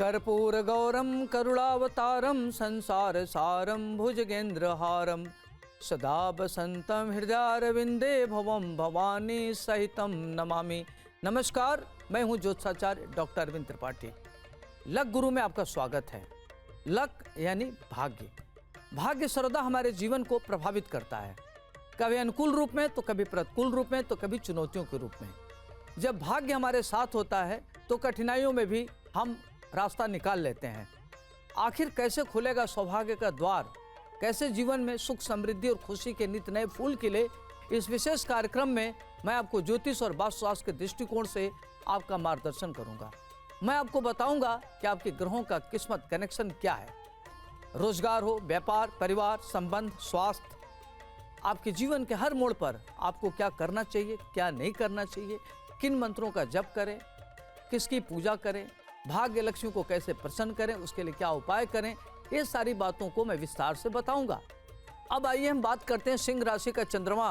कर्पूरगौरम करुणावतारम संसार सारम भुजगेंद्रहारम सदा वसंतम हृदयारविंदे भवम भवानी सहितम नमामि। नमस्कार, मैं हूं ज्योतिषाचार्य डॉक्टर अरविंद त्रिपाठी। लक गुरु में आपका स्वागत है। लक यानी भाग्य। भाग्य सर्वदा हमारे जीवन को प्रभावित करता है, कभी अनुकूल रूप में तो कभी प्रतिकूल रूप में तो कभी चुनौतियों के रूप में। जब भाग्य हमारे साथ होता है तो कठिनाइयों में भी हम रास्ता निकाल लेते हैं। आखिर कैसे खुलेगा सौभाग्य का द्वार, कैसे जीवन में सुख समृद्धि और खुशी के नित नए फूल खिले, इस विशेष कार्यक्रम में मैं आपको ज्योतिष और वास्तुशास्त्र के दृष्टिकोण से आपका मार्गदर्शन करूंगा। मैं आपको बताऊंगा कि आपके ग्रहों का किस्मत कनेक्शन क्या है। रोजगार हो, व्यापार, परिवार, संबंध, स्वास्थ्य, आपके जीवन के हर मोड़ पर आपको क्या करना चाहिए, क्या नहीं करना चाहिए, किन मंत्रों का जप करें, किसकी पूजा करें, भाग्य लक्ष्मी को कैसे प्रसन्न करें, उसके लिए क्या उपाय करें, ये सारी बातों को मैं विस्तार से बताऊंगा। अब आइए हम बात करते हैं सिंह राशि का चंद्रमा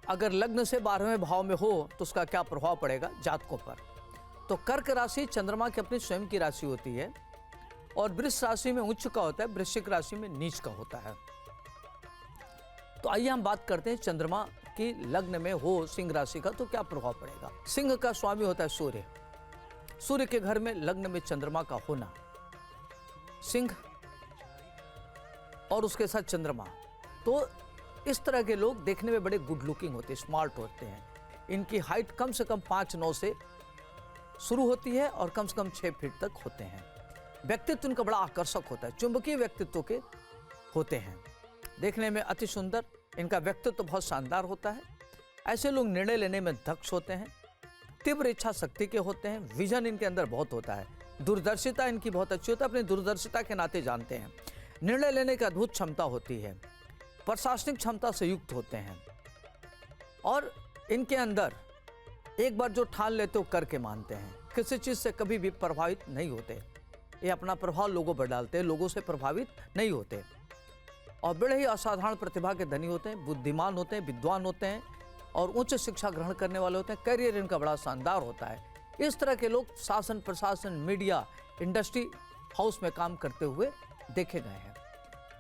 अगर लग्न से 12वें भाव में हो तो उसका क्या प्रभाव पड़ेगा जातकों पर। तो कर्क राशि चंद्रमा की अपनी स्वयं की राशि होती है और वृष राशि में उच्च का होता है, वृश्चिक राशि में नीच का होता है। तो आइए हम बात करते हैं चंद्रमा की लग्न में हो सिंह राशि का तो क्या प्रभाव पड़ेगा। सिंह का स्वामी होता है सूर्य। सूर्य के घर में लग्न में चंद्रमा का होना, सिंह और उसके साथ चंद्रमा, तो इस तरह के लोग देखने में बड़े गुड लुकिंग होते हैं, स्मार्ट होते हैं। इनकी हाइट कम से कम 5'9" से शुरू होती है और कम से कम 6 फीट तक होते हैं। व्यक्तित्व इनका बड़ा आकर्षक होता है, चुंबकीय व्यक्तित्व के होते हैं, देखने में अति सुंदर। इनका व्यक्तित्व बहुत शानदार होता है। ऐसे लोग निर्णय लेने में दक्ष होते हैं, तीव्र इच्छा शक्ति के होते हैं, विजन इनके अंदर बहुत होता है, दूरदर्शिता इनकी बहुत अच्छी होती है, अपनी दूरदर्शिता के नाते जानते हैं, निर्णय लेने की अद्भुत क्षमता होती है, प्रशासनिक क्षमता से युक्त होते हैं और इनके अंदर एक बार जो ठान लेते हो करके मानते हैं, किसी चीज़ से कभी भी प्रभावित नहीं होते। ये अपना प्रभाव लोगों पर डालते हैं, लोगों से प्रभावित नहीं होते और बड़े ही असाधारण प्रतिभा के धनी होते हैं, बुद्धिमान होते हैं, विद्वान होते हैं और उच्च शिक्षा ग्रहण करने वाले होते हैं। करियर इनका बड़ा शानदार होता है। इस तरह के लोग शासन, प्रशासन, मीडिया, इंडस्ट्री हाउस में काम करते हुए देखे गए हैं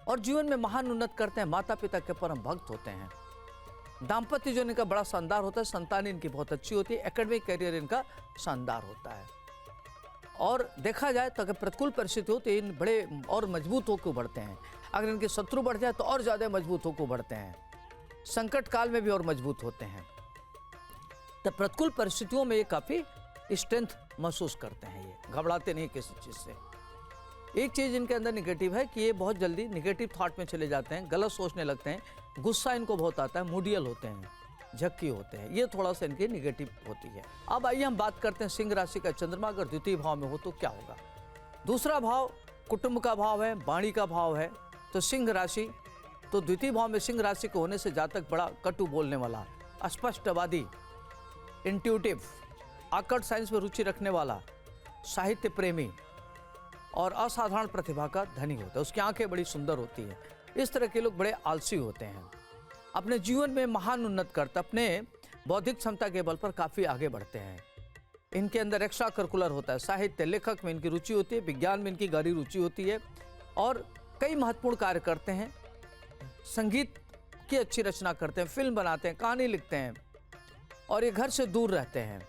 और जीवन में महान उन्नत करते हैं। माता पिता के परम भक्त होते हैं। दाम्पत्य जो इनका बड़ा शानदार होता है, संतान इनकी बहुत अच्छी होती है, एकेडमिक करियर इनका शानदार होता है। और देखा जाए तो अगर प्रतिकूल परिस्थिति हो तो इन बड़े और मजबूत होकर उभरते हैं। अगर इनके शत्रु बढ़ जाए तो और ज़्यादा मजबूत होकर उभरते हैं, संकट काल में भी और मजबूत होते हैं। तो प्रतिकूल परिस्थितियों में ये काफ़ी स्ट्रेंथ महसूस करते हैं, ये घबराते नहीं किसी चीज़ से। एक चीज़ इनके अंदर निगेटिव है कि ये बहुत जल्दी निगेटिव थॉट में चले जाते हैं, गलत सोचने लगते हैं, गुस्सा इनको बहुत आता है, मूडियल होते हैं, झक्की होते हैं, ये थोड़ा सा इनकी निगेटिव होती है। अब आइए हम बात करते हैं सिंह राशि का चंद्रमा अगर द्वितीय भाव में हो तो क्या होगा। दूसरा भाव कुटुंब का भाव है, वाणी का भाव है। तो सिंह राशि, तो द्वितीय भाव में सिंह राशि के होने से जातक बड़ा कटु बोलने वाला, स्पष्टवादी, इंट्यूटिव, आकर्ट साइंस में रुचि रखने वाला, साहित्य प्रेमी और असाधारण प्रतिभा का धनी होता है। उसकी आंखें बड़ी सुंदर होती है। इस तरह के लोग बड़े आलसी होते हैं, अपने जीवन में महान उन्नत करते, अपने बौद्धिक क्षमता के बल पर काफ़ी आगे बढ़ते हैं। इनके अंदर एक्स्ट्रा करिकुलर होता है, साहित्य, लेखक में इनकी रुचि होती है, विज्ञान में इनकी गहरी रुचि होती है और कई महत्वपूर्ण कार्य करते हैं। संगीत की अच्छी रचना करते हैं, फिल्म बनाते हैं, कहानी लिखते हैं और ये घर से दूर रहते हैं।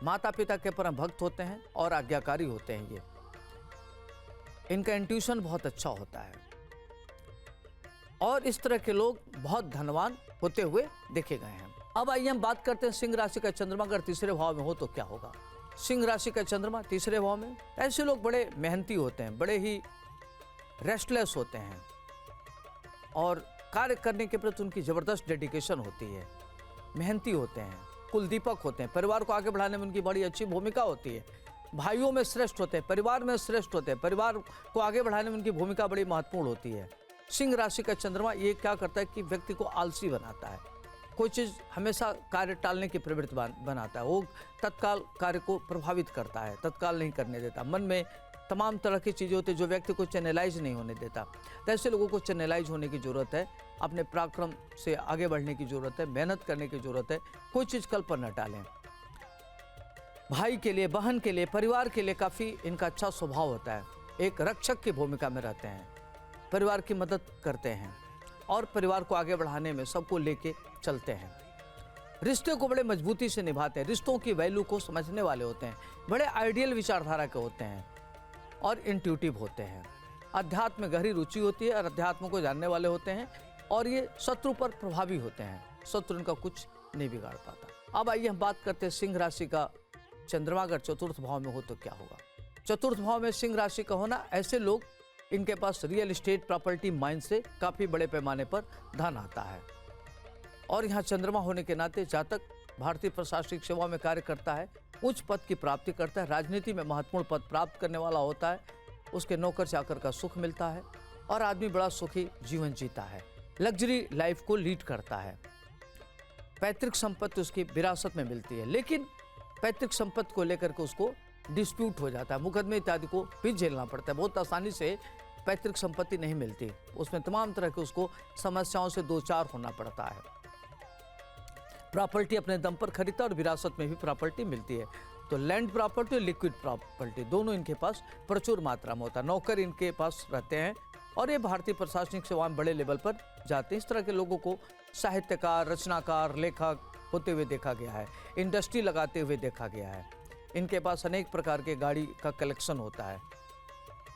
माता पिता के परम भक्त होते हैं और आज्ञाकारी होते हैं। ये इनका इंट्यूशन बहुत अच्छा होता है और इस तरह के लोग बहुत धनवान होते हुए देखे गए हैं। अब आइए हम बात करते हैं सिंह राशि का चंद्रमा अगर तीसरे भाव में हो तो क्या होगा। सिंह राशि का चंद्रमा तीसरे भाव में, ऐसे लोग बड़े मेहनती होते हैं, बड़े ही रेस्टलेस होते हैं और कार्य करने के प्रति उनकी ज़बरदस्त डेडिकेशन होती है, मेहनती होते हैं, कुलदीपक होते हैं, परिवार को आगे बढ़ाने में उनकी बड़ी अच्छी भूमिका होती है, भाइयों में श्रेष्ठ होते हैं, परिवार में श्रेष्ठ होते हैं, परिवार को आगे बढ़ाने में उनकी भूमिका बड़ी महत्वपूर्ण होती है। सिंह राशि का चंद्रमा ये क्या करता है कि व्यक्ति को आलसी बनाता है, कोई चीज़ हमेशा कार्य टालने की प्रवृत्ति बनाता है, वो तत्काल कार्य को प्रभावित करता है, तत्काल नहीं करने देता, मन में तमाम तरह की चीज़ें होती है जो व्यक्ति को चैनलाइज नहीं होने देता। तो ऐसे लोगों को चैनलाइज होने की ज़रूरत है, अपने पराक्रम से आगे बढ़ने की ज़रूरत है, मेहनत करने की ज़रूरत है, कोई चीज़ कल पर न टालें। भाई के लिए, बहन के लिए, परिवार के लिए काफ़ी इनका अच्छा स्वभाव होता है। एक रक्षक की भूमिका में रहते हैं, परिवार की मदद करते हैं और परिवार को आगे बढ़ाने में सबको लेके चलते हैं। रिश्ते को बड़े मजबूती से निभाते हैं, रिश्तों की वैल्यू को समझने वाले होते हैं, बड़े आइडियल विचारधारा के होते हैं और इंट्यूटिव होते हैं। अध्यात्म में गहरी रुचि होती है और अध्यात्म को जानने वाले होते हैं और ये शत्रु पर प्रभावी होते हैं, शत्रु इनका कुछ नहीं बिगाड़ पाता। अब आइए हम बात करते हैं सिंह राशि का चंद्रमा अगर चतुर्थ भाव में हो तो क्या होगा। चतुर्थ भाव में सिंह राशि का होना, ऐसे लोग इनके पास रियल एस्टेट, प्रॉपर्टी, माइन से काफ़ी बड़े पैमाने पर धन आता है और यहाँ चंद्रमा होने के नाते जातक भारतीय प्रशासनिक सेवा में कार्य करता है, उच्च पद की प्राप्ति करता है, राजनीति में महत्वपूर्ण पद प्राप्त करने वाला होता है, उसके नौकर चाकर का सुख मिलता है और आदमी बड़ा सुखी जीवन जीता है, लग्जरी लाइफ को लीड करता है। पैतृक संपत्ति उसकी विरासत में मिलती है, लेकिन पैतृक संपत्ति को लेकर के उसको डिस्प्यूट हो जाता है, मुकदमे इत्यादि को भी झेलना पड़ता है। बहुत आसानी से पैतृक संपत्ति नहीं मिलती, उसमें तमाम तरह के उसको समस्याओं से दो चार होना पड़ता है। प्रॉपर्टी अपने दम पर खरीदता और विरासत में भी प्रॉपर्टी मिलती है। तो लैंड प्रॉपर्टी और लिक्विड प्रॉपर्टी दोनों इनके पास प्रचुर मात्रा में होता है। नौकर इनके पास रहते हैं और ये भारतीय प्रशासनिक सेवा में बड़े लेवल पर जाते हैं। इस तरह के लोगों को साहित्यकार, रचनाकार, लेखक होते हुए देखा गया है, इंडस्ट्री लगाते हुए देखा गया है। इनके पास अनेक प्रकार के गाड़ी का कलेक्शन होता है,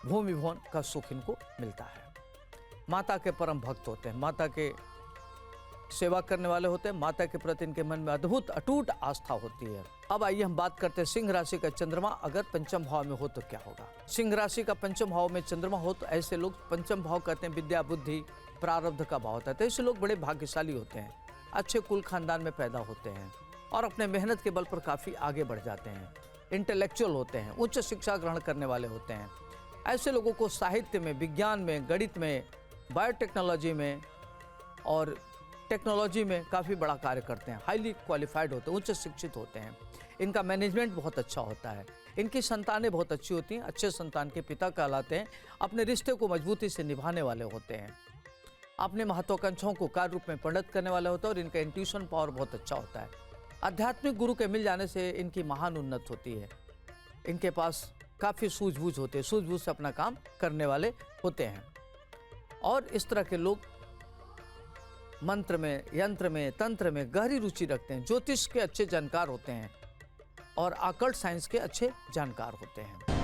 भूमि भवन का सुख इनको मिलता है। माता के परम भक्त होते हैं, माता के सेवा करने वाले होते हैं, माता के प्रति इनके मन में अद्भुत अटूट आस्था होती है। अब आइए हम बात करते हैं सिंह राशि का चंद्रमा अगर पंचम भाव में हो तो क्या होगा। सिंह राशि का पंचम भाव में चंद्रमा हो तो ऐसे लोग, पंचम भाव कहते हैं विद्या, बुद्धि, प्रारब्ध का भाव होता है, तो ऐसे लोग बड़े भाग्यशाली होते हैं, अच्छे कुल खानदान में पैदा होते हैं और अपने मेहनत के बल पर काफ़ी आगे बढ़ जाते हैं। इंटेलेक्चुअल होते हैं, उच्च शिक्षा ग्रहण करने वाले होते हैं। ऐसे लोगों को साहित्य में, विज्ञान में, गणित में, बायोटेक्नोलॉजी में और टेक्नोलॉजी में काफ़ी बड़ा कार्य करते हैं, हाईली क्वालिफाइड होते हैं, उच्च शिक्षित होते हैं। इनका मैनेजमेंट बहुत अच्छा होता है, इनकी संतानें बहुत अच्छी होती हैं, अच्छे संतान के पिता कहलाते हैं, अपने रिश्ते को मजबूती से निभाने वाले होते हैं, अपने महत्वाकांक्षाओं को कार्य रूप में परिणत करने वाले होते हैं और इनका इंट्यूशन पावर बहुत अच्छा होता है। आध्यात्मिक गुरु के मिल जाने से इनकी महान उन्नति होती है। इनके पास काफ़ी सूझबूझ होते हैं, सूझबूझ से अपना काम करने वाले होते हैं और इस तरह के लोग मंत्र में, यंत्र में, तंत्र में गहरी रुचि रखते हैं, ज्योतिष के अच्छे जानकार होते हैं और आकल्ट साइंस के अच्छे जानकार होते हैं।